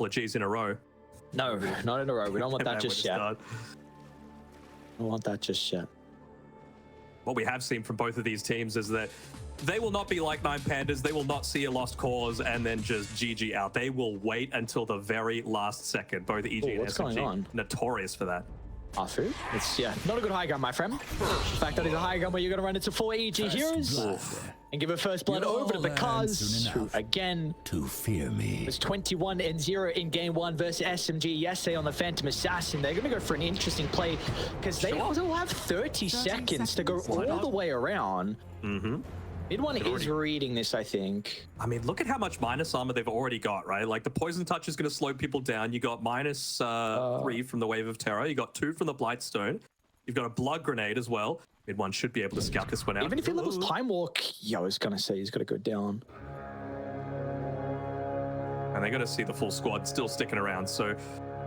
couple of Gs in a row. No, not in a row. We don't want that just yet. Start. I don't want that just yet. What we have seen from both of these teams is that they will not be like 9 Pandas. They will not see a lost cause and then just GG out. They will wait until the very last second. Both EG and what's going SMG on? notorious for that. Afu? It's, yeah, not a good high ground, my friend. The fact that it's a high ground where you're going to run into 4 EG heroes and give a first blood over to Pakazs, who again to fear me. was 21-0 in game 1 versus SMG yesterday on the Phantom Assassin. They're going to go for an interesting play because they also have 30 seconds to go all the way around. Mid one is reading this, I think. I mean, look at how much minus armor they've already got, right? Like the poison touch is going to slow people down. You got minus 3 from the Wave of Terror. You got 2 from the Blightstone. You've got a blood grenade as well. Mid one should be able to scout this one out. Even if he levels Time Walk, I was going to say he's got to go down. And they're going to see the full squad still sticking around. So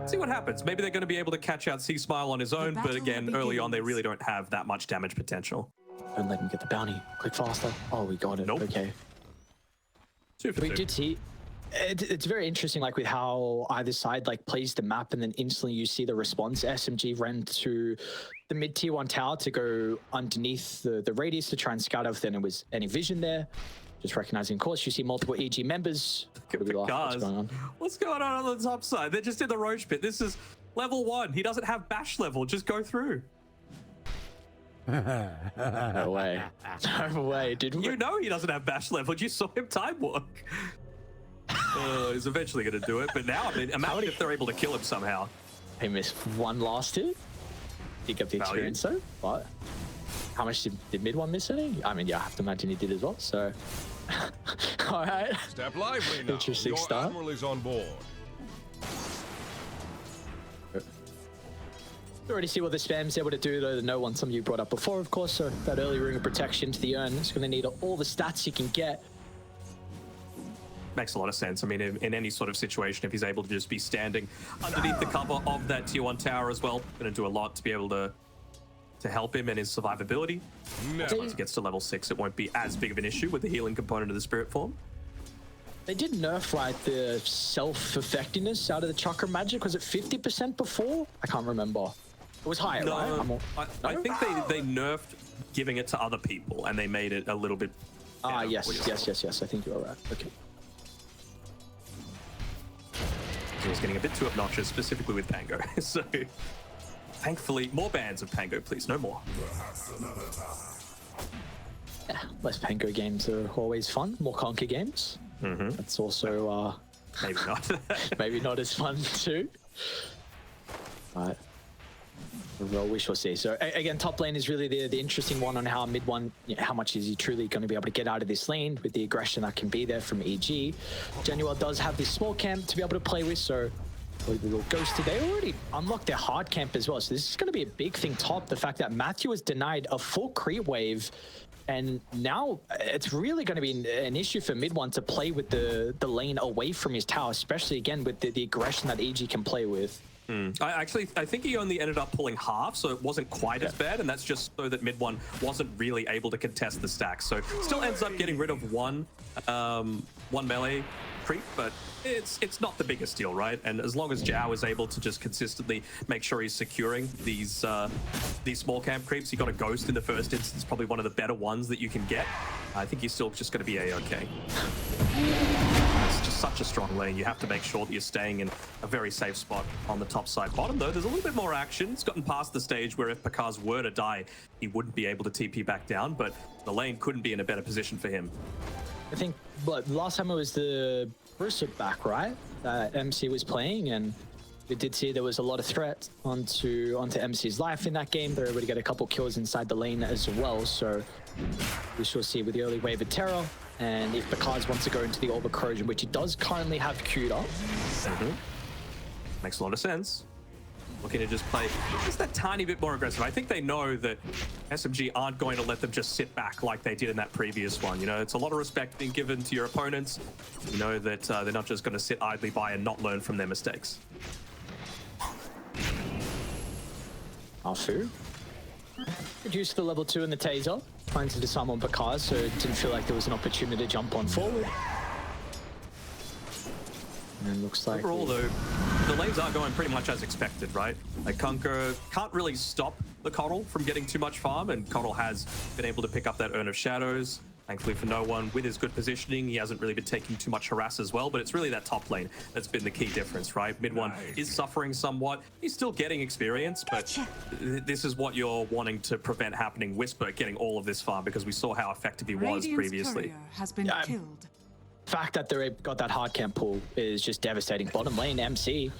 see what happens. Maybe they're going to be able to catch out C-Smile on his own. But again, early on, they really don't have that much damage potential. Don't let him get the bounty. Click faster. Oh, we got it. Nope. Okay. 2 for 2. We did see. It's very interesting, like with how either side like plays the map, and then instantly you see the response. SMG ran to the mid tier 1 tower to go underneath the radius to try and scout out if there was any vision there. Just recognizing, of course, you see multiple EG members. What's going on? What's going on the top side? They're just in the Roach pit. This is level 1. He doesn't have bash level. Just go through. No way. No way, dude. You know he doesn't have bash level. You saw him time walk. He's eventually going to do it. But now, I mean, imagine if they're able to kill him somehow. He missed one last hit. Pick up the experience though. But how much did mid one miss any? I mean, yeah, I have to imagine he did as well. So, all right. Step lively now. Interesting Your start. admiral is on board. We already see what the spam's able to do, though. The no one some of you brought up before, of course. So that early ring of protection to the urn is going to need all the stats you can get. Makes a lot of sense. I mean, in any sort of situation, if he's able to just be standing underneath the cover of that tier 1 tower as well, going to do a lot to be able to help him and his survivability. Also, once he gets to level 6, it won't be as big of an issue with the healing component of the spirit form. They did nerf, right, the self-effectiveness out of the chakra magic. Was it 50% before? I can't remember. It was higher, right? I think they nerfed giving it to other people, and they made it a little bit better. Yes. I think you're right. Okay. It was getting a bit too obnoxious, specifically with Pango. So, thankfully, more bans of Pango, please. No more. Yeah, less Pango games are always fun. More Conquer games. That's also maybe not. maybe not as fun too. But well, we shall see. So again, top lane is really the interesting one on how mid one, how much is he truly going to be able to get out of this lane with the aggression that can be there from EG. Genuel does have this small camp to be able to play with, so the little ghosted. They already unlocked their hard camp as well, so this is going to be a big thing top. The fact that Matthew was denied a full creep wave, and now it's really going to be an issue for mid one to play with the lane away from his tower, especially again with the aggression that EG can play with. I think he only ended up pulling half, so it wasn't quite as bad, and that's just so that mid one wasn't really able to contest the stack. So still ends up getting rid of one melee creep, but it's not the biggest deal, right? And as long as Zhao is able to just consistently make sure he's securing these small camp creeps, he got a ghost in the first instance, probably one of the better ones that you can get. I think he's still just going to be A-okay. It's just such a strong lane. You have to make sure that you're staying in a very safe spot on the top side. Bottom, though, there's a little bit more action. It's gotten past the stage where if Pakazs were to die, he wouldn't be able to TP back down, but the lane couldn't be in a better position for him. I think last time it was the Bruiser back, right? That MC was playing, and we did see there was a lot of threat onto MC's life in that game. They're able to get a couple kills inside the lane as well, so we shall see with the early wave of terror. And if Pakazs wants to go into the Orb of Corrosion, which he does currently have queued up. Makes a lot of sense. Looking to just play just that tiny bit more aggressive. I think they know that SMG aren't going to let them just sit back like they did in that previous one. You know, it's a lot of respect being given to your opponents. You know that they're not just going to sit idly by and not learn from their mistakes. Afu reduced the level 2 in the taser, trying to disarm on Pakazs, so it didn't feel like there was an opportunity to jump on forward. And looks like overall, though, the lanes are going pretty much as expected, right? Like, Kunkka can't really stop the Coddle from getting too much farm, and Coddle has been able to pick up that Urn of Shadows. Thankfully for no one, with his good positioning, he hasn't really been taking too much harass as well, but it's really that top lane that's been the key difference, right? Mid one is suffering somewhat. He's still getting experience, but this is what you're wanting to prevent happening. Wisper getting all of this farm, because we saw how effective he was previously. Has been killed. Fact that they got that hard camp pull is just devastating. Bottom lane, MC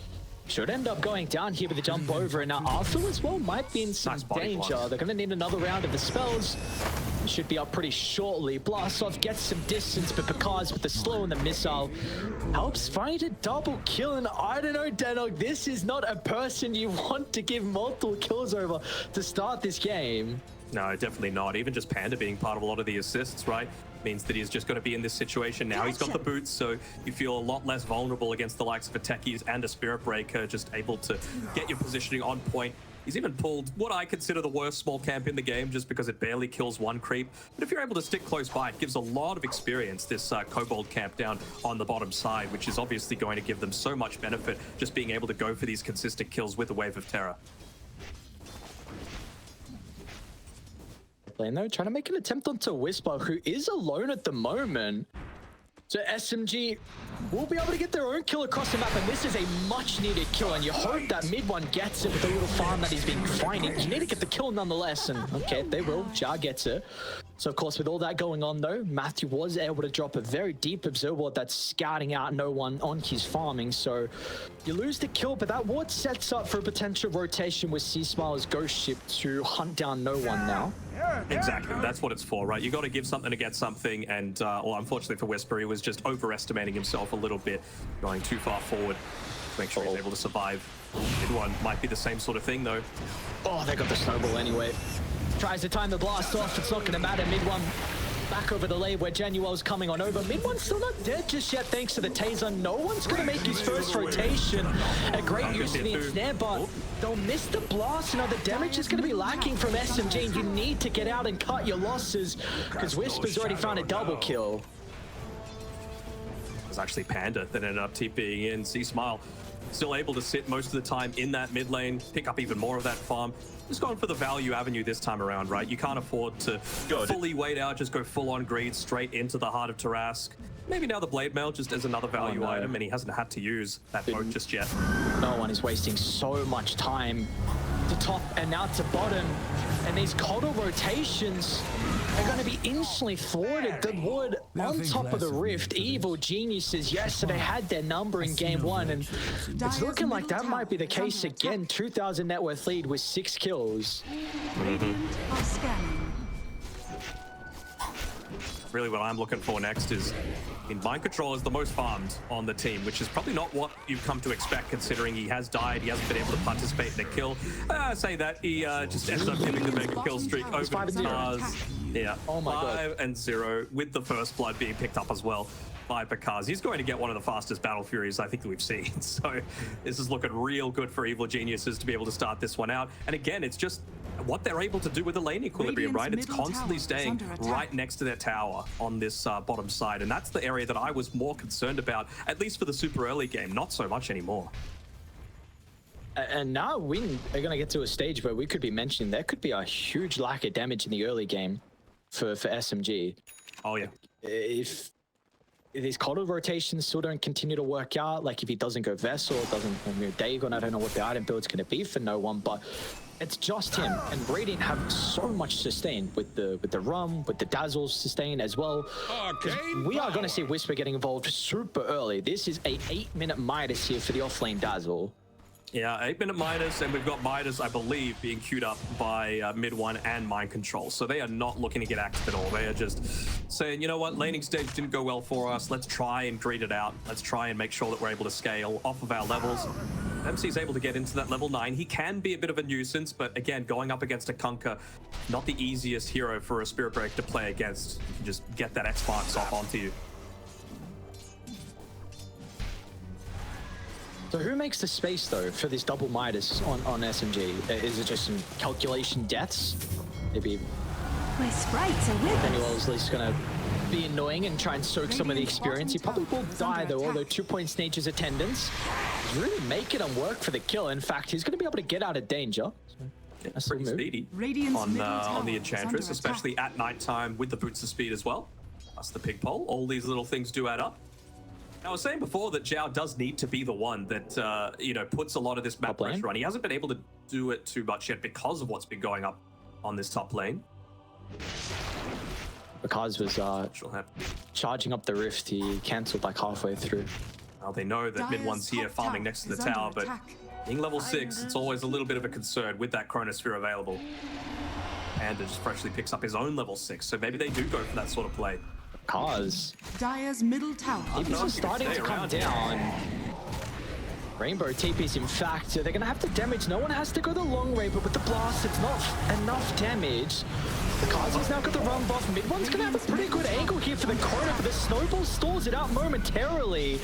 should end up going down here with the jump over, and now Arthur as well might be in some danger. They're going to need another round of the spells. Should be up pretty shortly. Blast off gets some distance, but Pakazs with the slow and the missile helps find a double kill. And I don't know, Denog, this is not a person you want to give multiple kills over to start this game. No, definitely not. Even just Panda being part of a lot of the assists, right, means that he's just going to be in this situation now. He's got the boots, so you feel a lot less vulnerable against the likes of a Techies and a Spirit Breaker, just able to get your positioning on point. He's even pulled what I consider the worst small camp in the game, just because it barely kills one creep. But if you're able to stick close by, it gives a lot of experience, this Kobold camp down on the bottom side, which is obviously going to give them so much benefit, just being able to go for these consistent kills with a Wave of Terror. Lane though, trying to make an attempt onto Wisper, who is alone at the moment. So SMG will be able to get their own kill across the map, and this is a much needed kill, and you hope that mid one gets it with the little farm that he's been finding. You need to get the kill nonetheless, and okay, they will. Jar gets it. So of course, with all that going on though, Matthew was able to drop a very deep observer ward that's scouting out no one on his farming. So you lose the kill, but that ward sets up for a potential rotation with C-Smile's ghost ship to hunt down no one now. Exactly, that's what it's for, right? You got to give something to get something, and well, unfortunately for Wisper, he was just overestimating himself a little bit, going too far forward to make sure he's able to survive. Mid one might be the same sort of thing though. Oh, they got the snowball anyway. Tries to time the blast off, it's not going to matter. Mid one back over the lane where Januel's coming on over. Mid one's still not dead just yet thanks to the taser. No one's going to make his first rotation. A great use of the ensnare, but they'll miss the blast. Now the damage is going to be lacking from SMG, and you need to get out and cut your losses, because Wisper's already found a double kill. It was actually Panda that ended up TPing in. C-Smile still able to sit most of the time in that mid lane, pick up even more of that farm. Just going for the value avenue this time around, right? You can't afford to fully wait out, just go full on greed straight into the heart of Tarask. Maybe now the Blade Mail just as another value item, and he hasn't had to use that boat just yet. No one is wasting so much time to top and now to bottom, and these Coddle rotations are going to be instantly thwarted. The wood on top of the rift. Evil Geniuses yesterday had their number in game one, and it's looking like that might be the case again. 2,000 net worth lead with 6 kills. Really what I'm looking for next is, Mind Control is the most farmed on the team, which is probably not what you've come to expect, considering he has died, he hasn't been able to participate in a kill. Say that, he just ends up giving the mega kill streak over the stars. Yeah, oh my God. 5-0, with the first blood being picked up as well by Pakazs. He's going to get one of the fastest Battle Furies I think that we've seen. So this is looking real good for Evil Geniuses to be able to start this one out. And again, it's just what they're able to do with the lane equilibrium, right? It's constantly staying right next to their tower on this bottom side. And that's the area that I was more concerned about, at least for the super early game, not so much anymore. And now we are going to get to a stage where we could be mentioning there could be a huge lack of damage in the early game for SMG. Oh yeah. If these Coddle rotations still don't continue to work out, like if he doesn't go Vessel, doesn't Dagon, I don't know what the item build's going to be for no one, but it's just him. And Radiant have so much sustain with the Rum, with the Dazzle sustain as well. We are going to see Wisper getting involved super early. This is a 8-minute Midas here for the offlane Dazzle. Yeah, 8-minute Midas, and we've got Midas, I believe, being queued up by mid one and Mind Control. So they are not looking to get active at all. They are just saying, you know what, laning stage didn't go well for us. Let's try and greed it out. Let's try and make sure that we're able to scale off of our levels. MC is able to get into that level 9. He can be a bit of a nuisance, but again, going up against a Kunkka, not the easiest hero for a Spirit Break to play against. You can just get that X-Marks off onto you. So who makes the space though for this double Midas on SMG? Is it just some calculation deaths? Maybe my sprites are with Daniel's at least gonna be annoying and try and soak some of the experience. He probably will die though, although 2 points nature's attendance. He's really making him work for the kill. In fact, he's going to be able to get out of danger. That's pretty speedy on the Enchantress, especially at nighttime with the boots of speed as well. Plus the pig pole. All these little things do add up. Now, I was saying before that Zhao does need to be the one that, you know, puts a lot of this map pressure on. He hasn't been able to do it too much yet because of what's been going up on this top lane. Pakazs was charging up the rift. He cancelled like halfway through. Well, they know that mid one's here farming next to the tower, but being level 6, it's always a little bit of a concern with that Chronosphere available. Panda just freshly picks up his own level 6, so maybe they do go for that sort of play. Pakazs. Dire's middle tower. This is starting to come down. Rainbow TPs, in fact, so they're going to have to damage. No one has to go the long way, but with the blast, it's not enough damage. Pakazs has now got the run buff. Mid one's going to have a pretty good angle here for the corner, but the snowball stalls it out momentarily.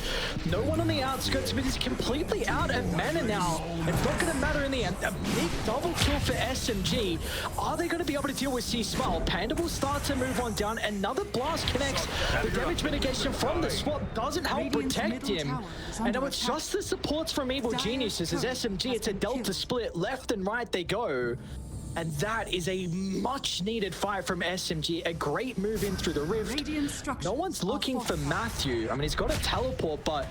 No one on the outskirts, but he's completely out of mana now. It's not going to matter in the end. A big double kill for SMG. Are they going to be able to deal with C-Smile? Panda will start to move on down. Another blast connects. The damage mitigation from the swap doesn't help protect him. And now it's just the supports from Evil Geniuses as SMG. It's a delta split. Left and right they go. And that is a much-needed fight from SMG. A great move in through the rift. No one's looking for Matthew. I mean, he's got a teleport, but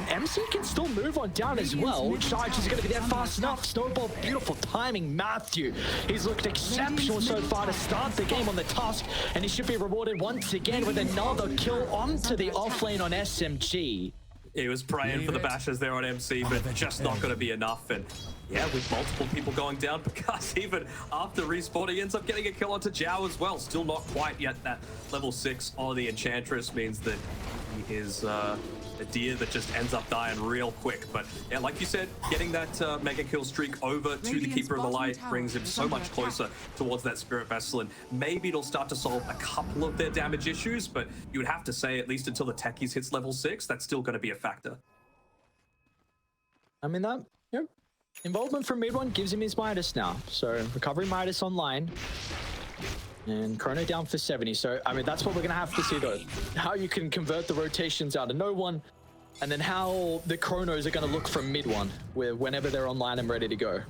MC can still move on down as well. Charge is going to be there fast enough. Snowball, beautiful timing. Matthew, he's looked exceptional so far to start the game on the Tusk, and he should be rewarded once again with another kill onto the offlane on SMG. He was praying for the bashes there on MC, but just not going to be enough. And yeah, with multiple people going down, Pakazs even after respawning ends up getting a kill onto Zhao as well. Still not quite yet. That level 6 on the Enchantress means that he is a deer that just ends up dying real quick. But yeah, like you said, getting that mega kill streak over to the Keeper of the Light brings him so much closer towards that Spirit Vessel, and maybe it'll start to solve a couple of their damage issues, but you would have to say at least until the Techies hits level 6, that's still going to be a factor. I mean, that involvement from mid one gives him his Midas now. So recovery Midas online. And Chrono down for 70. So, I mean, that's what we're going to have to see, though. How you can convert the rotations out of no one, and then how the Chronos are going to look from mid one, whenever they're online and ready to go.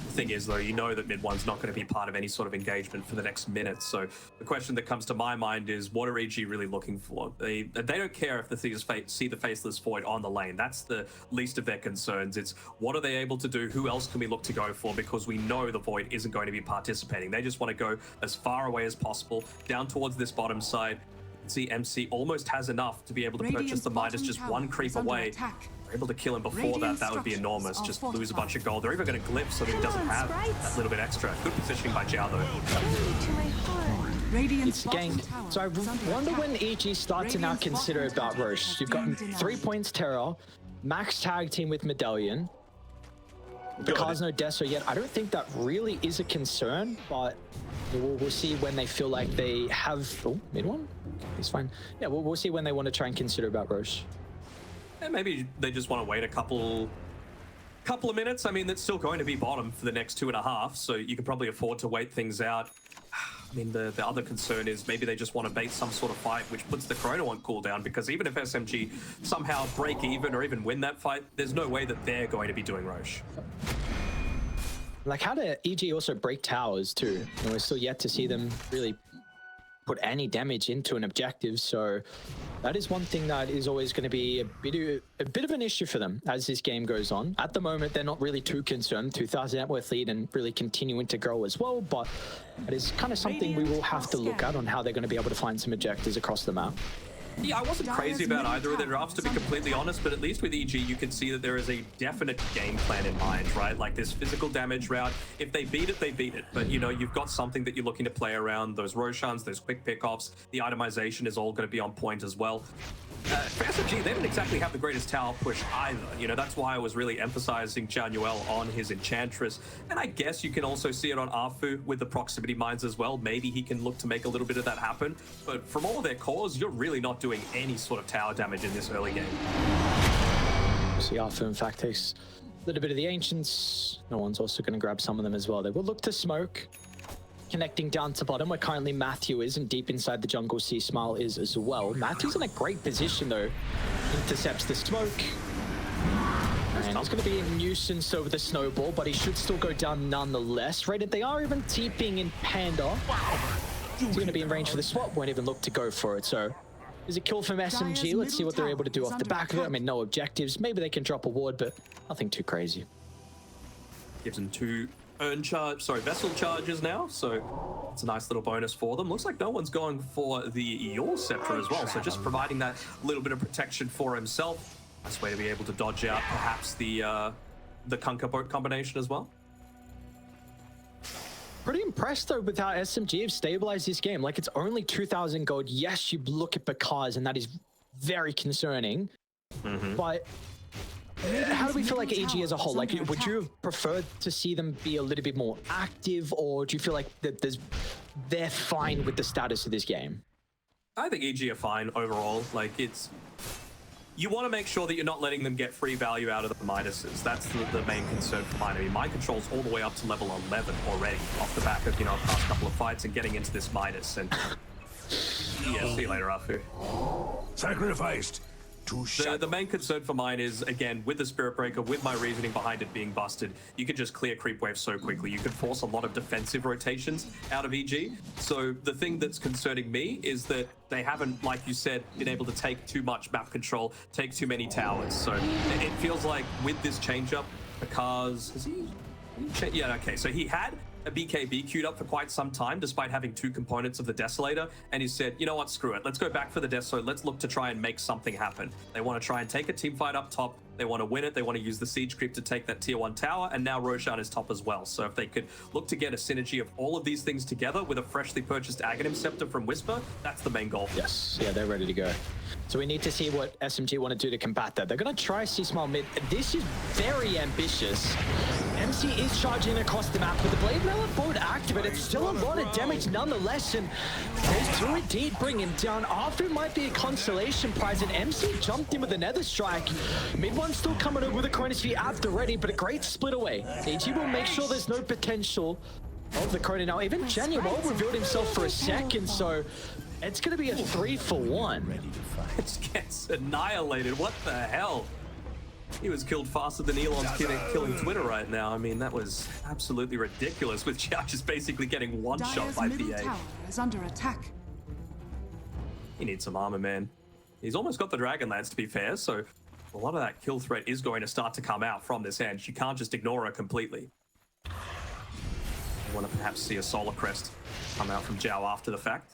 The thing is, though, you know that mid one's not going to be part of any sort of engagement for the next minute. So the question that comes to my mind is, what are EG really looking for? They don't care if the things see the Faceless Void on the lane. That's the least of their concerns. It's what are they able to do? Who else can we look to go for? Because we know the Void isn't going to be participating. They just want to go as far away as possible, down towards this bottom side. See, MC almost has enough to be able to purchase the Midas just one creep away. They're able to kill him before that would be enormous. Just lose a bunch of gold. They're even going to glyph so that he doesn't have that little bit extra. Good positioning by Zhao, though. It's ganked. So I wonder when EG start to now consider about Roche. You've got 3 points Terror, max tag team with Medallion. Because no Deso yet, I don't think that really is a concern, but we'll see when they feel like they have... Oh, mid one? He's fine. Yeah, we'll see when they want to try and consider about Roche. And maybe they just want to wait a couple of minutes. I mean, that's still going to be bottom for the next 2.5, so you can probably afford to wait things out. I mean, the other concern is maybe they just want to bait some sort of fight which puts the Chrono on cooldown, because even if SMG somehow break even or even win that fight, there's no way that they're going to be doing Roche. Like, how do EG also break towers too? And we're still yet to see them really put any damage into an objective, so that is one thing that is always going to be a bit of an issue for them as this game goes on. At the moment, they're not really too concerned. 2,000 net worth lead and really continuing to grow as well, but it is kind of something we will have to look at on how they're going to be able to find some objectives across the map. Yeah, I wasn't crazy about either of their drafts, to be completely honest, but at least with EG, you can see that there is a definite game plan in mind, right? Like this physical damage route, if they beat it, they beat it. But, you know, you've got something that you're looking to play around, those Roshans, those quick pickoffs, the itemization is all going to be on point as well. For SMG, they didn't exactly have the greatest tower push either. You know, that's why I was really emphasizing Chanuel on his Enchantress. And I guess you can also see it on Arfu with the proximity mines as well. Maybe he can look to make a little bit of that happen. But from all of their cores, you're really not doing any sort of tower damage in this early game. See, Arfu, in fact, takes a little bit of the Ancients. No one's also going to grab some of them as well. They will look to smoke. connecting down to bottom, where currently Matthew is, and deep inside the jungle, C-Smile is as well. Matthew's in a great position, though. Intercepts the smoke. And it's going to be a nuisance over the snowball, but he should still go down nonetheless. Rated, they are even TPing in Panda. He's going to be in range for the swap, won't even look to go for it. So, is a kill from SMG. Let's see what they're able to do off the back of it. I mean, no objectives. Maybe they can drop a ward, but nothing too crazy. Gives them 2 vessel charges now, so it's a nice little bonus for them. Looks like no one's going for the Your Scepter as well, so just providing that little bit of protection for himself. Nice way to be able to dodge out perhaps the Kunkka boat combination as well. Pretty impressed though with how SMG have stabilized this game. Like, it's only 2,000 gold. Yes, you look at Pakazs, and that is very concerning. But how do we feel like EG as a whole? Like, would you have preferred to see them be a little bit more active, or do you feel like that they're fine with the status of this game? I think EG are fine overall. Like, you want to make sure that you're not letting them get free value out of the Midases. That's the main concern for mine. I mean, mind control's all the way up to level 11 already off the back of, you know, a past couple of fights and getting into this Midas. And yeah, see you later, Afu. Sacrificed. The main concern for mine is, again, with the Spirit Breaker, with my reasoning behind it being busted, you could just clear creep wave so quickly. You could force a lot of defensive rotations out of EG. So the thing that's concerning me is that they haven't, like you said, been able to take too much map control, take too many towers. So it feels like with this change-up, Pakazs, has he? Yeah, okay, so he had a BKB queued up for quite some time, despite having 2 components of the Desolator, and he said, you know what, screw it, let's go back for the Deso, let's look to try and make something happen. They want to try and take a team fight up top, they want to win it, they want to use the siege creep to take that tier 1 tower, and now Roshan is top as well. So if they could look to get a synergy of all of these things together with a freshly purchased Aghanim Scepter from Wisper, that's the main goal. Yes, yeah, they're ready to go. So we need to see what SMG want to do to combat that. They're going to try C-Smile mid. This is very ambitious. MC is charging across the map with the Blade Melon board active, it's still a lot of damage nonetheless, and those 2 indeed bring him down. Afu might be a consolation prize, and MC jumped in with another strike. Mid one still coming over with a Chronosphere at the ready, but a great split away. EG will make sure there's no potential of the Chrono. Now, even Genuine revealed himself for a second, so it's going to be a 3-for-1. It gets annihilated. What the hell? He was killed faster than Elon's killing Twitter right now. I mean, that was absolutely ridiculous, with Xiao just basically getting one-shot by PA. Tower is under attack. He needs some armor, man. He's almost got the Dragonlance, to be fair, so a lot of that kill threat is going to start to come out from this hand. You can't just ignore her completely. I want to perhaps see a Solar Crest come out from Zhao after the fact.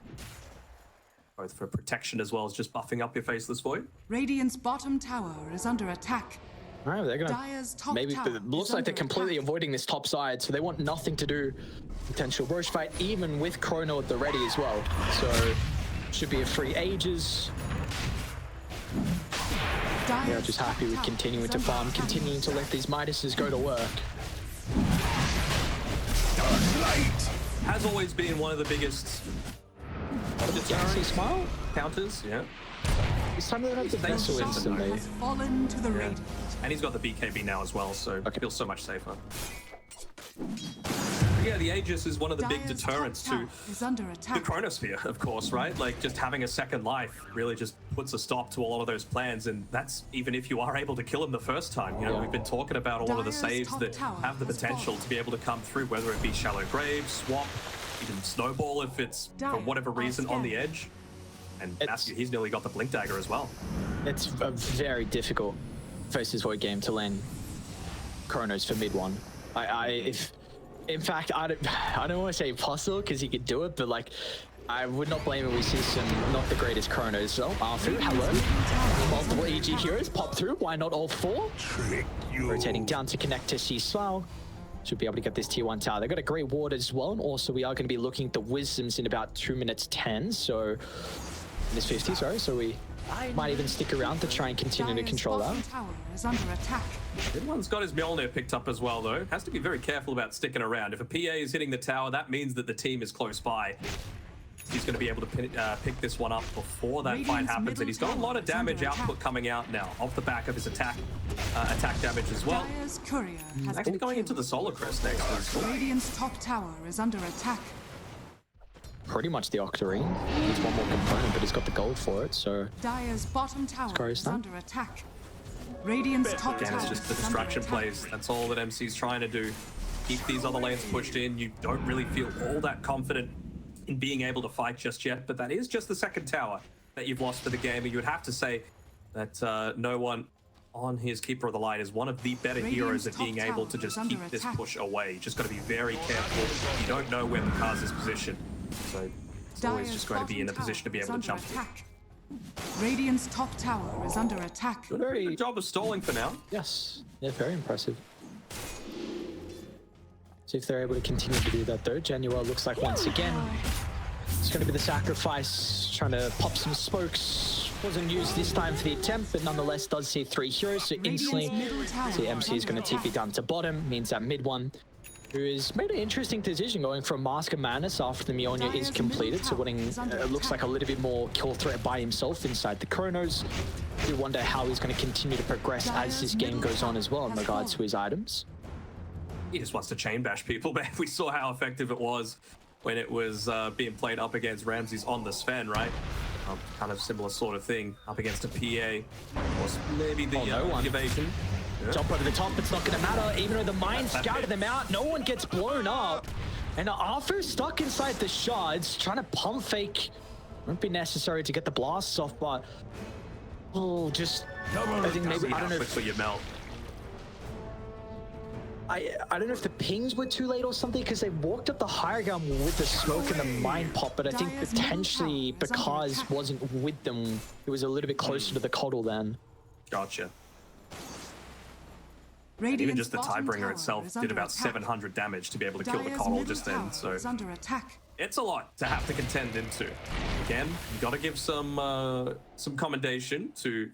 Both for protection as well as just buffing up your Faceless Void. Radiant's bottom tower is under attack. All right, they're gonna maybe. It looks like they're completely avoiding this top side, so they want nothing to do potential Roche fight, even with Chrono at the ready as well. So should be a free Aegis. They're just happy with continuing to farm, continuing to let these Midases go to work. Has always been one of the biggest Smile counters, yeah. This time they don't have the vessel instantly. Has fallen to the Radiant. And he's got the BKB now as well, so it feels so much safer. Yeah, the Aegis is one of the big deterrents to the Chronosphere, of course, right? Like, just having a second life really just puts a stop to a lot of those plans, and that's even if you are able to kill him the first time. You know, we've been talking about a lot of the saves that have the potential to be able to come through, whether it be Shallow Grave, Swap, even Snowball if it's, for whatever reason, on the edge. And Matthew, he's nearly got the Blink Dagger as well. It's a very difficult Faceless Void game to land Chronos for mid one. In fact, I don't want to say possible because he could do it, but like, I would not blame him. We see some not the greatest Chronos. So, Arthur, hello. Multiple EG heroes pop through. Why not all 4? Rotating down to connect to C-Slow. Should be able to get this tier 1 tower. They've got a great ward as well. And also, we are going to be looking at the Wisdoms in about 2 minutes 10. So, minutes 50, sorry. So, we might even stick around to try and continue to control that. Tower is under attack. Midwan's got his Mjolnir picked up as well, though. Has to be very careful about sticking around. If a PA is hitting the tower, that means that the team is close by. He's going to be able to pick this one up before that fight happens, and he's got a lot of damage output coming out now off the back of his attack damage as well. Dire's courier has Actually going into the Solar Crest next. Radiant's top tower is under attack. pretty much the Octarine. Needs one more component, but he's got the gold for it, so... Dire's bottom tower Scary is stuff. under attack. Radiant's top Again, tower it's just the is under distraction attack. plays. That's all that MC's trying to do. Keep these other lanes pushed in. You don't really feel all that confident in being able to fight just yet, but that is just the second tower that you've lost for the game, and you would have to say that no one on his Keeper of the Light is one of the better heroes at being able to just keep this push away. You just got to be very careful. You don't know where Pakazs is positioned, so it's always just going to be in a position to be able to jump through. Radiant's top tower is under attack. Very good job of stalling for now. Yes, yeah, very impressive. See if they're able to continue to do that though. Janua looks like once again it's going to be the sacrifice, trying to pop some smokes. Wasn't used this time for the attempt, but nonetheless does see 3 heroes, so instantly see MC is going to TP down to bottom, means that mid one, who has made an interesting decision going from Mask of Madness after the Mionia is completed, so winning looks like a little bit more kill threat by himself inside the Chronos. You wonder how he's going to continue to progress as this game goes on as well in regards to his items. He just wants to chain bash people, man. We saw how effective it was when it was being played up against Ramses on the Sven, right? Kind of similar sort of thing up against a PA, or maybe the evasion. Yeah. Jump over the top, it's not going to matter. Even though the mine scouted them out, no one gets blown up. And Arthur stuck inside the shards, trying to pump fake. Won't be necessary to get the blasts off, but I think maybe, I don't know if you melt. I don't know if the pings were too late or something, because they walked up the higher ground with the smoke and the mine pop, but I think potentially because wasn't with them, it was a little bit closer to the coddle then. Gotcha. And even just the Tidebringer itself did about 700 damage to be able to kill the coddle just then, so it's a lot to have to contend into. Again, you got to give some commendation to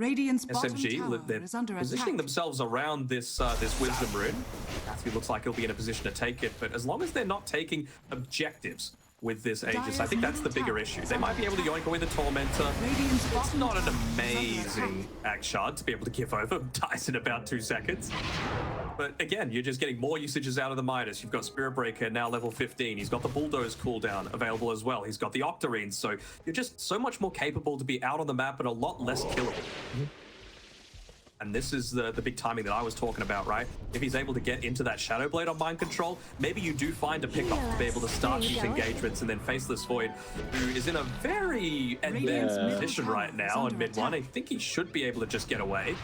SMG. They're positioning themselves around this Wisdom Rune. Matthew looks like he'll be in a position to take it, but as long as they're not taking objectives with this Aegis, I think that's the bigger issue. They might be able to yoink away the Tormentor. It's not an amazing Axe Shard to be able to give over. Dies in about 2 seconds. But again, you're just getting more usages out of the Midas. You've got Spirit Breaker now level 15. He's got the Bulldoze cooldown available as well. He's got the Octarines. So you're just so much more capable to be out on the map and a lot less killable. And this is the big timing that I was talking about, right? If he's able to get into that Shadow Blade on Mind Control, maybe you do find a pickup to be able to start these engagements, and then Faceless Void, who is in a very advanced position right now on mid one. I think he should be able to just get away.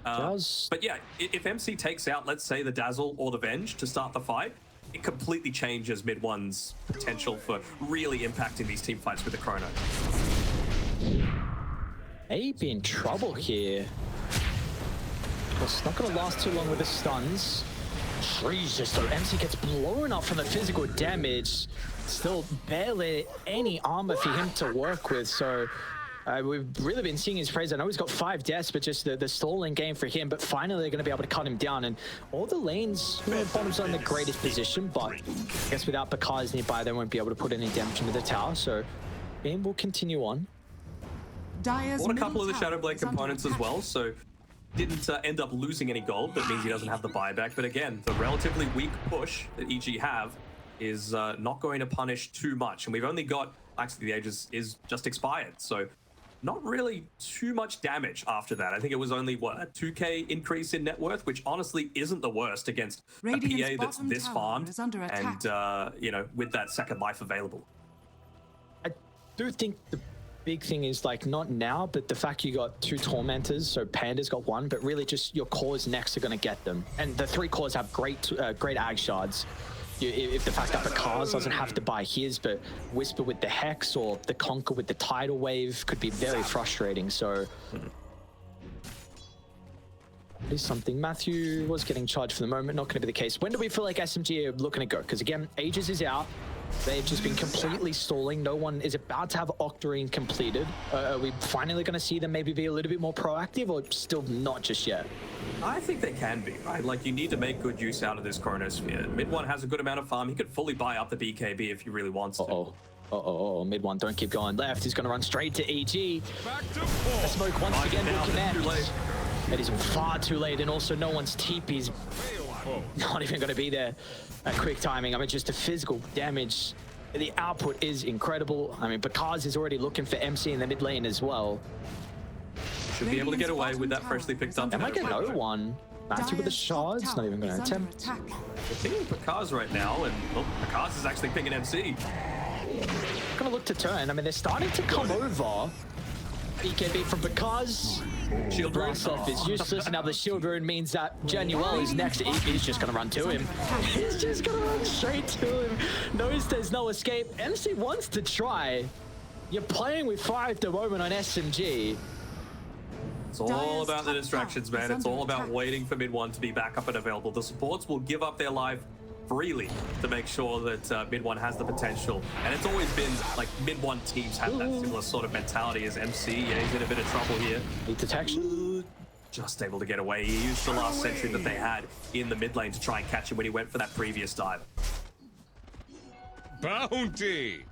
But yeah, if MC takes out, let's say, the Dazzle or the Venge to start the fight, it completely changes mid one's potential for really impacting these team fights with the Chrono. May be in trouble here. It's not going to last too long with the stuns. Jesus, so MC gets blown up from the physical damage. Still barely any armor for him to work with, so we've really been seeing his praise. I know he's got 5 deaths, but just the stalling game for him. But finally, they're going to be able to cut him down. And all the lanes, bottom's not in the greatest position, but I guess without Pakazs nearby, they won't be able to put any damage into the tower. So game will continue on. Bought a couple of the Shadow Blade components as well, so didn't end up losing any gold. That means he doesn't have the buyback. But again, the relatively weak push that EG have is not going to punish too much. And we've only got, actually the Aegis is just expired, so not really too much damage after that. I think it was only, what, a 2k increase in net worth, which honestly isn't the worst against a PA that's this farmed and, you know, with that second life available. I do think the big thing is, like, not now, but the fact you got 2 Tormentors, so Panda's got 1, but really just your cores next are going to get them. And the 3 cores have great Ag Shards. If the fact that Pakazs doesn't have to buy his, but Wisper with the Hex or the Conquer with the Tidal Wave could be very frustrating, so it is something. Matthew was getting charged for the moment, not going to be the case. When do we feel like SMG are looking to go? Because again, Aegis is out. They've just been completely stalling. No one is about to have Octarine completed. Are we finally going to see them maybe be a little bit more proactive, or still not just yet? I think they can be, right? Like, you need to make good use out of this Chronosphere. Mid one has a good amount of farm. He could fully buy up the BKB if he really wants to. Mid one, don't keep going left. He's going to run straight to EG. The smoke once again will connect. It is far too late, and also no one's TP's not even going to be there at quick timing. I mean, just the physical damage The output is incredible. I mean, Pakazs is already looking for MC in the mid lane as well. Should be able to get away with that freshly picked up. They might get another one. Matthew with the shards, not even going to attempt. We're pinging Pakazs right now, and Pakazs is actually pinging MC. Gonna look to turn. I mean, they're starting to come over. EKB from Pakazs. Shield rune. Blast off is useless. Now the shield rune means that Genuel is next. He's just gonna run to him. He's just gonna run straight to him. Knows there's no escape. MC wants to try. You're playing with fire at the moment on SMG. It's all about the distractions, man. It's all about waiting for mid one to be back up and available. The supports will give up their life freely to make sure that mid one has the potential. And it's always been like mid one teams have that similar sort of mentality as MC. Yeah, he's in a bit of trouble here. Need detection. Just able to get away. He used the last sentry that they had in the mid lane to try and catch him when he went for that previous dive. Bounty.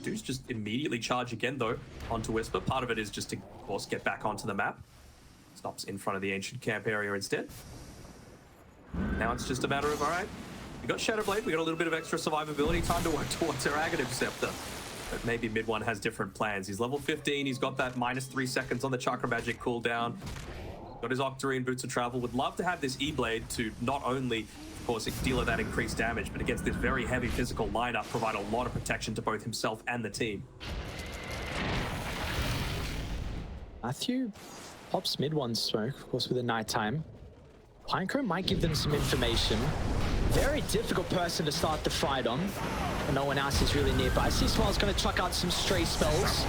Dudes just immediately charge again though onto Wisper. Part of it is just to, of course, get back onto the map. Stops in front of the ancient camp area instead. Now it's just a matter of, all right, we got Shadowblade, we got a little bit of extra survivability, time to work towards our Aghanim Scepter. But maybe mid one has different plans. He's level 15, he's got that -3 seconds on the Chakra Magic cooldown. Got his Octarine Boots of Travel. Would love to have this E-Blade to not only, of course, deal that increased damage, but against this very heavy physical lineup, provide a lot of protection to both himself and the team. Matthew pops mid one smoke, of course, with the nighttime. Pinecone might give them some information. Very difficult person to start the fight on. And no one else is really nearby. C-Smile's going to chuck out some stray spells.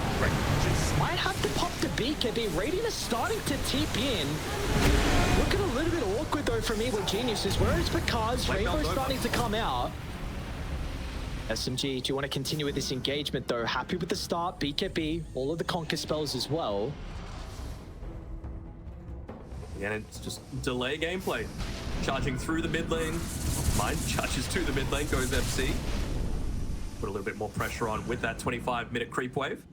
Might have to pop the BKB. Radiant is starting to TP in. Looking a little bit awkward though from Evil Geniuses. Where is Pakazs? Rainbow's starting to come out. SMG, do you want to continue with this engagement though? Happy with the start. BKB, all of the conquer spells as well. And it's just delay gameplay. Charging through the mid lane. Mine charges to the mid lane, goes MC. Put a little bit more pressure on with that 25-minute creep wave.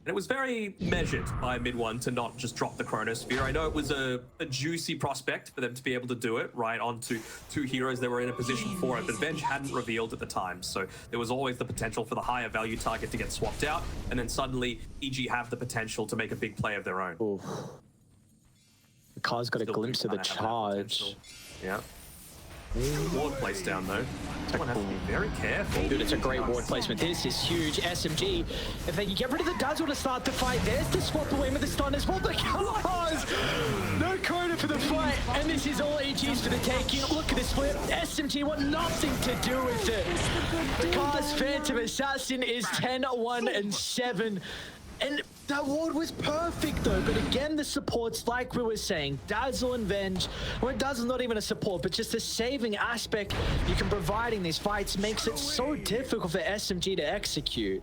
And it was very measured by mid one to not just drop the Chronosphere. I know it was a juicy prospect for them to be able to do it right onto two heroes that were in a position for it, but Venge hadn't revealed at the time. So there was always the potential for the higher value target to get swapped out, and then suddenly EG have the potential to make a big play of their own. Ooh. The car's got a glimpse of the charge. Yeah. Ward place down though. Someone has to be very careful. Dude, it's a great ward placement. This is huge. SMG, if they can get rid of the dazzle to start the fight, there's the swap away with the stun as well. The Pakazs! No Chrono for the fight, and this is all EG's for the taking. Look at this flip. SMG want nothing to do with it. Pakazs Phantom Assassin is 10-1-7. And that ward was perfect though, but again, the supports, like we were saying, Dazzle and Venge, well, Dazzle's not even a support, but just the saving aspect you can provide in these fights makes it so difficult for SMG to execute.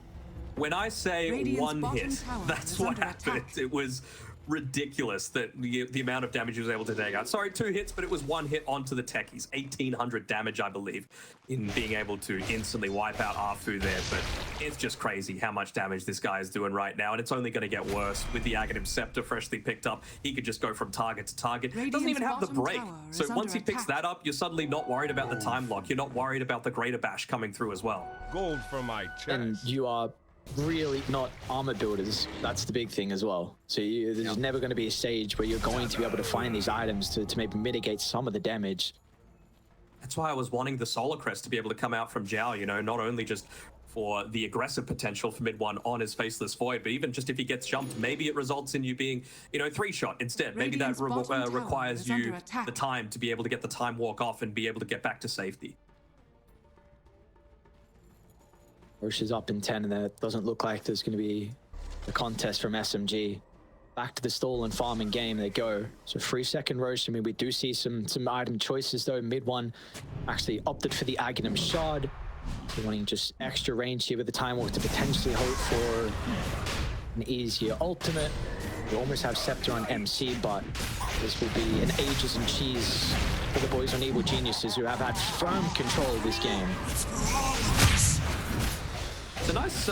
When I say one hit, that's what happened. It was ridiculous that the amount of damage he was able to take out. Sorry, 2 hits, but it was 1 hit onto the techies. 1,800 damage, I believe, in being able to instantly wipe out Arfu there. But it's just crazy how much damage this guy is doing right now, and it's only going to get worse with the Aghanim Scepter freshly picked up. He could just go from target to target. Doesn't even have the break. So once he picks that up, you're suddenly not worried about the time lock. You're not worried about the Greater Bash coming through as well. Gold for my chest. And you are really not armor builders. That's the big thing as well. So there's never going to be a stage where you're going to be able to find these items to maybe mitigate some of the damage. That's why I was wanting the Solar Crest to be able to come out from Zhao, you know, not only just for the aggressive potential for mid one on his Faceless Void, but even just if he gets jumped, maybe it results in you being, you know, 3-shot instead. Maybe that requires you the time to be able to get the time walk off and be able to get back to safety. Roche is up in 10, and that doesn't look like there's going to be a contest from SMG. Back to the stall and farming game they go. So 3-second Roche. I mean, we do see some item choices though. Mid one actually opted for the Aghanim Shard. They're wanting just extra range here with the Time Walk to potentially hope for an easier ultimate. We almost have Scepter on MC, but this will be an ages and cheese for the boys on Evil Geniuses who have had firm control of this game. It's a nice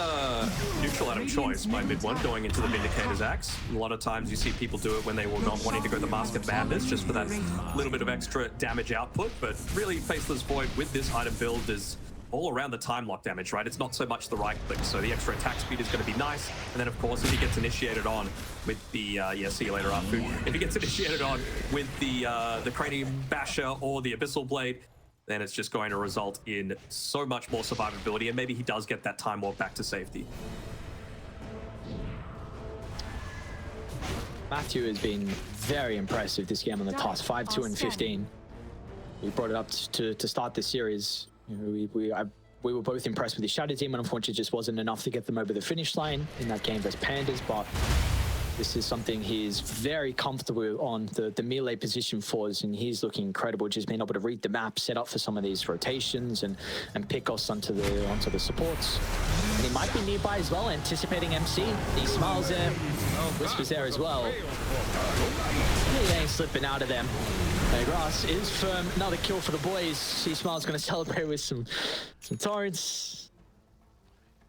neutral item choice by mid one going into the Vindicator's Axe. A lot of times you see people do it when they were not wanting to go the Mask of Madness just for that little bit of extra damage output, but really Faceless Void with this item build is all around the time lock damage, right? It's not so much the right click, so the extra attack speed is going to be nice. And then, of course, if he gets initiated on with the, yeah, see you later, Arfu. If he gets initiated on with the Cranium Basher or the Abyssal Blade, then it's just going to result in so much more survivability, and maybe he does get that time walk back to safety. Matthew has been very impressive this game on the task. 5-2 and 15. We brought it up to start this series. You know, we were both impressed with the Shadow Team, and unfortunately just wasn't enough to get them over the finish line in that game versus Pandas, but this is something he's very comfortable on, the melee position for us, and he's looking incredible, just being able to read the map, set up for some of these rotations, and pick us onto the supports. And he might be nearby as well, anticipating MC. He smiles there, Wisper's there as well. He ain't slipping out of them. Grass is firm, another kill for the boys. C Smile's gonna celebrate with some torrents.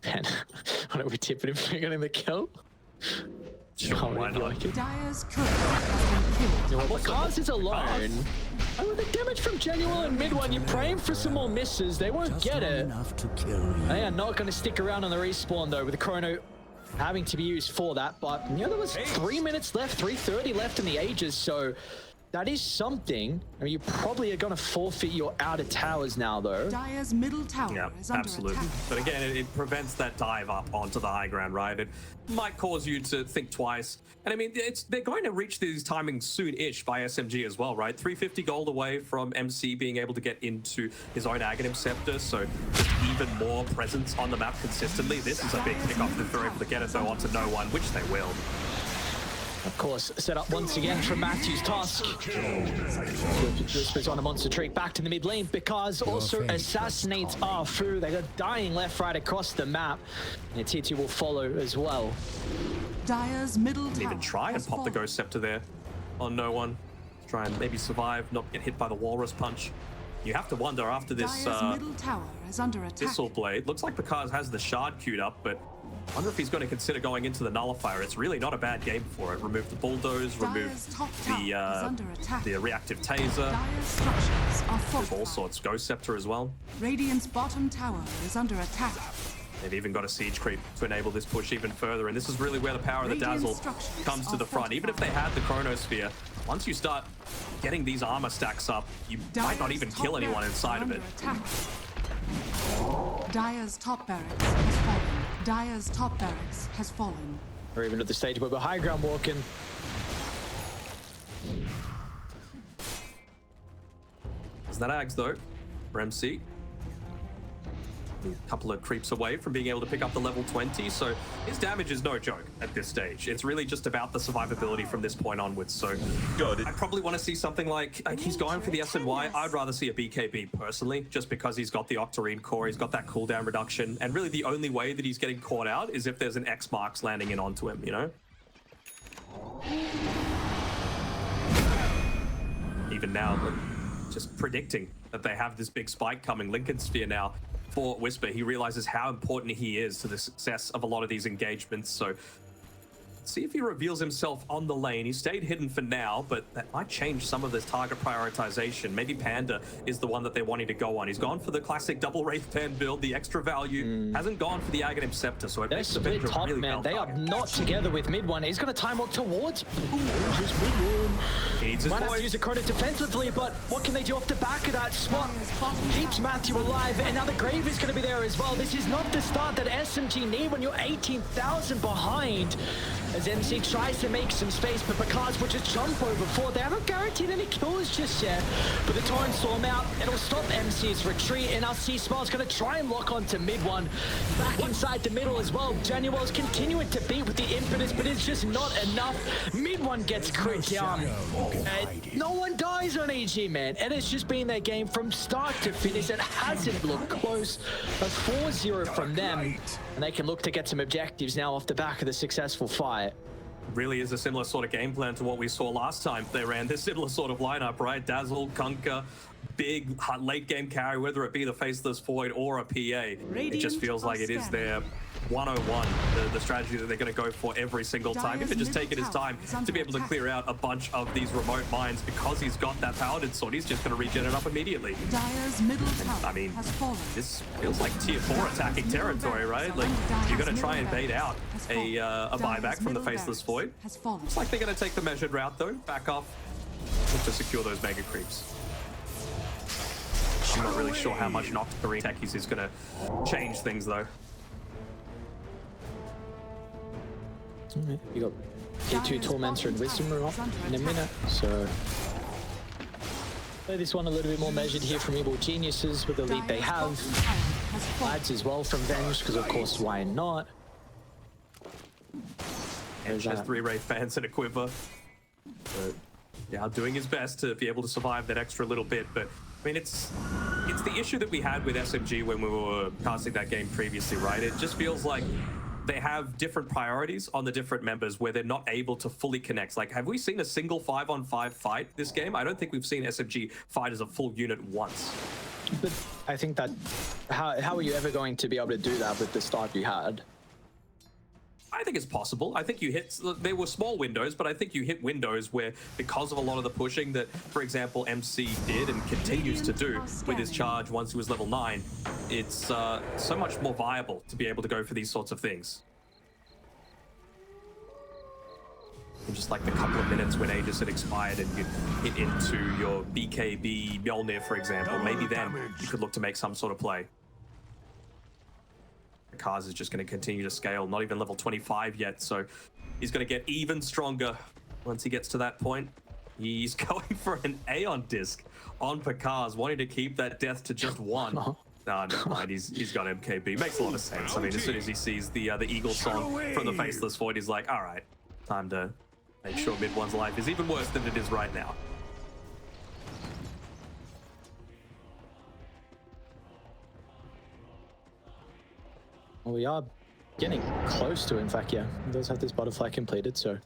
Man, why don't we tip it if we're getting the kill? Sure, why not? Dyer's courier has been killed. Pakazs is alone. Oh, the damage from Genuine and mid one, you're praying for some more misses. They won't get it. They are not going to stick around on the respawn though, with the chrono having to be used for that. But you know, there was 3 minutes left, 3:30 left in the Aegis, so that is something. I mean, you probably are going to forfeit your outer towers now, though. Dyer's middle tower is under absolutely. attack. But again, it prevents that dive up onto the high ground, right? It might cause you to think twice. And I mean, they're going to reach these timings soon-ish by SMG as well, right? 350 gold away from MC being able to get into his own Aghanim Scepter, so just even more presence on the map consistently. This is a big pick-up if they're able to get it, though, onto no one, which they will. Of course, set up once again from Matthew's task. Wisper's on a monster streak back to the mid lane. Pakazs also assassinates Arfu. They got dying left, right across the map. And T2 will follow as well. Dyer's middle tower Even try and has pop the fallen. Ghost Scepter there on no one. Try and maybe survive, not get hit by the Walrus Punch. You have to wonder after this Dyer's middle tower is under attack. Abyssal Blade. Looks like Pakazs has the Shard queued up, but I wonder if he's going to consider going into the Nullifier. It's really not a bad game for it. Remove the Bulldoze, remove Dyer's top tower is under attack. the Reactive Taser, Dyer's structures are all fortified. sorts. Ghost Scepter as well. Radiant's bottom tower is under attack. They've even got a Siege Creep to enable this push even further, and this is really where the power of the Radiant Dazzle structures comes to are the front. Even if they had the Chronosphere, once you start getting these armor stacks up, you might not even kill anyone inside of it. Dyer's top barracks has fallen. Dyer's top barracks has fallen. Or even at the stage where we're high ground walking. Is that Ags though, for MC? A couple of creeps away from being able to pick up the level 20, so his damage is no joke at this stage. It's really just about the survivability from this point onwards, so I probably want to see something like he's going for the SNY. I'd rather see a BKB personally, just because he's got the Octarine core, he's got that cooldown reduction, and really the only way that he's getting caught out is if there's an X marks landing in onto him, you know? Even now, just predicting that they have this big spike coming. Lincoln Sphere now for Wisper. He realizes how important he is to the success of a lot of these engagements. So see if he reveals himself on the lane. He stayed hidden for now, but that might change some of this target prioritization. Maybe Panda is the one that they're wanting to go on. He's gone for the classic double Wraith Pan build, the extra value. Hasn't gone for the Aghanim Scepter, so it They're makes the split Vendor top, really man. well They are target. not together with mid one. He's going to time up towards. Just mid one. He needs his Might have to boys. use the chrono defensively, but what can they do off the back of that swap? Keeps Matthew alive, and now the grave is going to be there as well. This is not the start that SMG need when you're 18,000 behind. As MC tries to make some space, but Pakazs will just jump over for. They haven't guaranteed any kills just yet. But the Torrent Storm out, it'll stop MC's retreat, and our C-Smile's going to try and lock onto mid one. Back inside the middle as well. Januel's continuing to beat with the impetus, but it's just not enough. Mid one gets crit down. No one dies on AG, man. And it's just been their game from start to finish. It hasn't looked close. A 4-0 from them. And they can look to get some objectives now off the back of the successful fight. Really is a similar sort of game plan to what we saw last time they ran this similar sort of lineup, right? Dazzle, Kunkka, big late game carry, whether it be the Faceless Void or a PA. It just feels like it is their 101, the strategy that they're going to go for every single time. If it just taken his time to be able to clear out a bunch of these remote mines because he's got that paladin sword, he's just going to regen it up immediately. Dire's middle tower I mean, has fallen. this feels like tier 4 attacking territory, right? Like, you're going to try and bait out a buyback from the Faceless Void. Looks like they're going to take the measured route, though. Back off. Look to secure those mega creeps. I'm not really sure how much Nocturne techies is going to change things, though. You got P2 Tormentor and Wisdom in a minute, so play this one a little bit more measured here from Evil Geniuses with the lead they have. Lads as well from Venge, because of course, why not? There's 3 Wraith fans and a Quiver. But yeah, doing his best to be able to survive that extra little bit, but I mean, it's the issue that we had with SMG when we were casting that game previously, right? It just feels like they have different priorities on the different members where they're not able to fully connect. Like, have we seen a single 5-on-5 fight this game? I don't think we've seen SMG fight as a full unit once. But I think that, how are you ever going to be able to do that with the start you had? I think it's possible. I think you hit, there were small windows, but I think you hit windows where, because of a lot of the pushing that, for example, MC did and continues to do with his charge once he was level 9, it's so much more viable to be able to go for these sorts of things. And just like the couple of minutes when Aegis had expired and you hit into your BKB Mjolnir, for example, maybe then you could look to make some sort of play. Pakazs is just going to continue to scale, not even level 25 yet, so he's going to get even stronger once he gets to that point. He's going for an Aeon disc on Pakazs, wanting to keep that death to just 1. No, never mind, he's got MKB. Makes a lot of sense. I mean, as soon as he sees the Eagle song from the Faceless Void, he's like, all right, time to make sure mid one's life is even worse than it is right now. Well, we are getting close to it. In fact, yeah, he does have this butterfly completed, so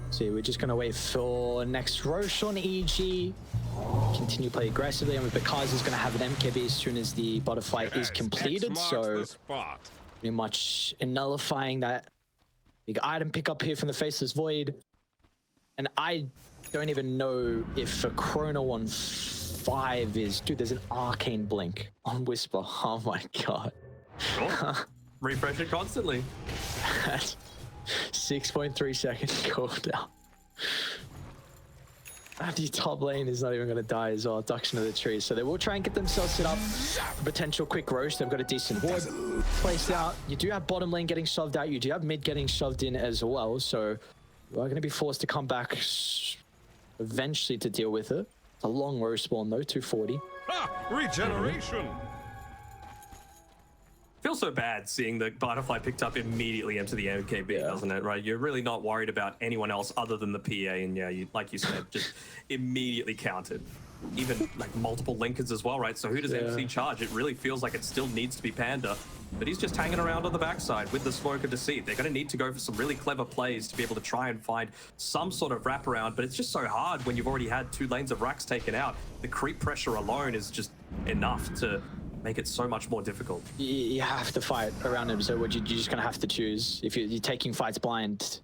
see, we're just going to wait for next Roche on EG, continue play aggressively, and with Pakazs is going to have an MKB as soon as the butterfly is completed, so pretty much nullifying that big item pickup here from the Faceless Void. And I don't even know if a Chrono on 5 is... Dude, there's an Arcane Blink on Wisper. Oh my god. Sure. Refresh it constantly. 6.3 second cooldown. The top lane is not even going to die as well. Ducks into the tree. So they will try and get themselves set up for potential quick roast. They've got a decent ward placed out. You do have bottom lane getting shoved out. You do have mid getting shoved in as well. So you are going to be forced to come back eventually to deal with it. It's a long roast spawn though, 240. Regeneration! Feels so bad seeing the butterfly picked up immediately into the MKB, doesn't it? Right? You're really not worried about anyone else other than the PA, and yeah, you, like you said, just immediately counted. Even like multiple linkers as well, right? So who does MC charge? It really feels like it still needs to be Panda, but he's just hanging around on the backside with the Smoke of Deceit. They're going to need to go for some really clever plays to be able to try and find some sort of wraparound, but it's just so hard when you've already had 2 lanes of racks taken out. The creep pressure alone is just enough to make it so much more difficult. You have to fight around him, so you're just going to have to choose. If you're taking fights blind,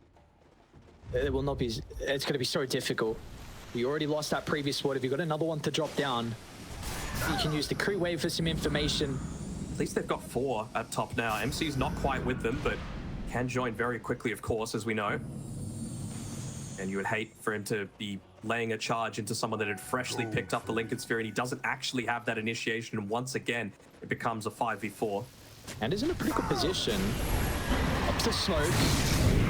it will not be, it's going to be so difficult. You already lost that previous ward. If you've got another one to drop down, you can use the creep wave for some information. At least they've got 4 at top now. MC's not quite with them, but can join very quickly, of course, as we know. And you would hate for him to be laying a charge into someone that had freshly picked up the Lincoln Sphere, and he doesn't actually have that initiation, and once again, it becomes a 5v4. And is in a pretty good position. Up to Smoke.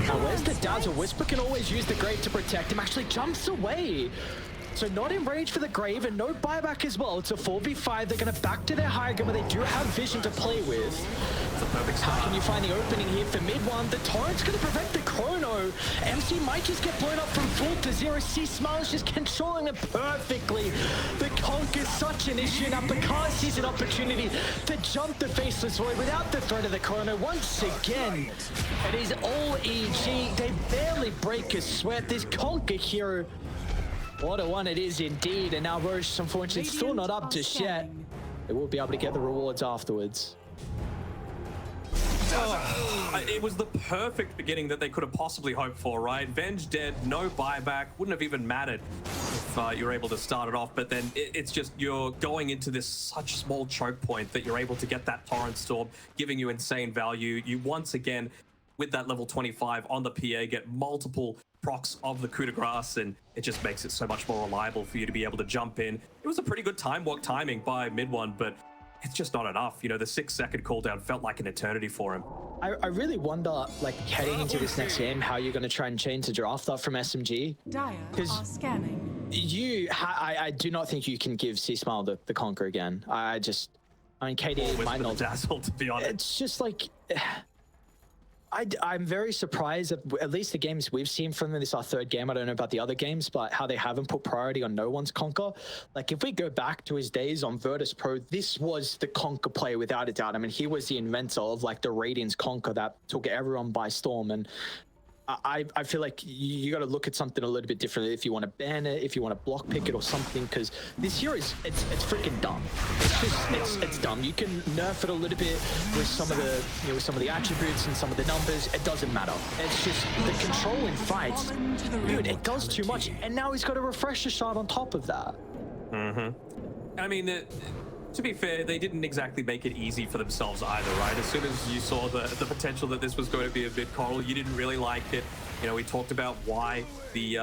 Now where's the Dazzle? Wisper can always use the Grave to protect him. Actually jumps away. So not in range for the Grave, and no buyback as well. It's a 4v5. They're going to back to their high ground, but they do have vision to play with. It's a perfect start. How can you find the opening here for mid one? The Torrent's going to prevent the Chrono. MC might just get blown up from full to 0. C Smiles just controlling it perfectly. The Conk is such an issue now. Pakazs sees an opportunity to jump the Faceless Void without the threat of the Chrono. Once again, it is all EG. They barely break a sweat. This Conker hero, what a one it is indeed. And now Roche, unfortunately, still not up just yet. They will be able to get the rewards afterwards. It was the perfect beginning that they could have possibly hoped for, right? Venge dead, no buyback, wouldn't have even mattered if you're able to start it off. But then it's just you're going into this such small choke point that you're able to get that Torrent Storm, giving you insane value. You once again, with that level 25 on the PA, get multiple procs of the coup de grace, and it just makes it so much more reliable for you to be able to jump in. It was a pretty good time walk timing by mid one, but it's just not enough. You know, the 6-second cooldown felt like an eternity for him. I really wonder, like, heading into this next game, how you're going to try and change the draft up from SMG. Dire are scanning. I do not think you can give C-Smile the conquer again. I mean, KD might not. Dazzle, to be honest. It's just like, I'm very surprised at least the games we've seen from them. This is our third game. I don't know about the other games, but how they haven't put priority on no one's conquer. Like, if we go back to his days on Virtus Pro, this was the conquer play without a doubt. I mean, he was the inventor of like the Radiance conquer that took everyone by storm. And I feel like you got to look at something a little bit differently if you want to ban it, if you want to block pick it or something, because this hero it's freaking dumb. It's dumb. You can nerf it a little bit with some of the with some of the attributes and some of the numbers. It doesn't matter. It's just the control in fights, dude. It does too much, and now he's got a refresher shot on top of that. I mean, to be fair, they didn't exactly make it easy for themselves either, right? As soon as you saw the potential that this was going to be a bit coral, you didn't really like it. You know, we talked about why the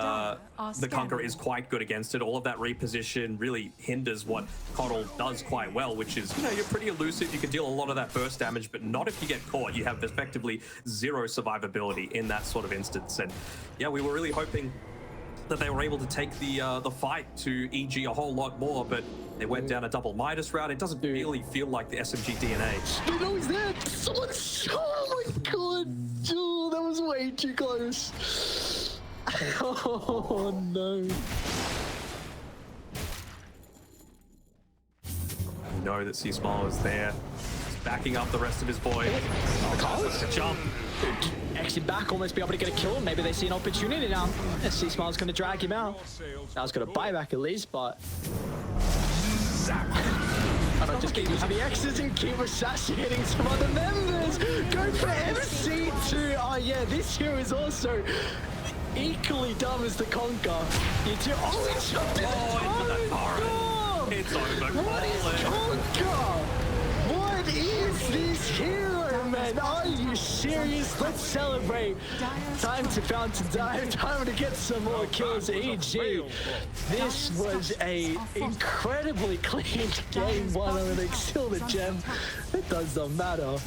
Conqueror is quite good against it. All of that reposition really hinders what Coddle does quite well, which is, you know, you're pretty elusive. You can deal a lot of that burst damage, but not if you get caught. You have effectively zero survivability in that sort of instance. And yeah, we were really hoping that they were able to take the fight to EG a whole lot more, but they went down a double Midas route. It doesn't really feel like the SMG DNA. Dude, no, he's there. Someone's... Oh my god. Oh, that was way too close. Oh no. You know that C-Smile is there. He's backing up the rest of his boys. Oh, a jump. Exit back, almost be able to get a kill. Maybe they see an opportunity now. C-Smile's going to drag him out. Now he's got a buyback at least, but... I don't just keep using the X's and keep assassinating some other members. Go for MC2. Oh yeah, this hero is also equally dumb as the Conquer. You do. Oh, it's jumped in the It's over. What is Conquer? What is this hero, man? Are you serious? Let's celebrate. Time to bounce and dive. Time to get some more kills. EG. This was a incredibly clean game one on an Exilda gem. It doesn't matter.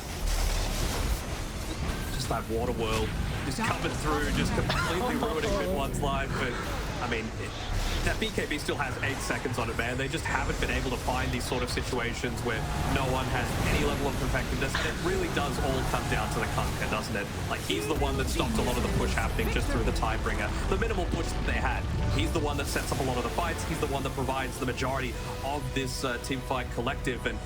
Just that water world just coming through, just completely ruining mid-one's life. But I mean, that BKB still has 8 seconds on it, man. They just haven't been able to find these sort of situations where no one has any level of effectiveness. It really does all come down to the Conquer, doesn't it? Like, he's the one that stopped a lot of the push happening just through the Tidebringer. The minimal push that they had. He's the one that sets up a lot of the fights. He's the one that provides the majority of this team fight collective. And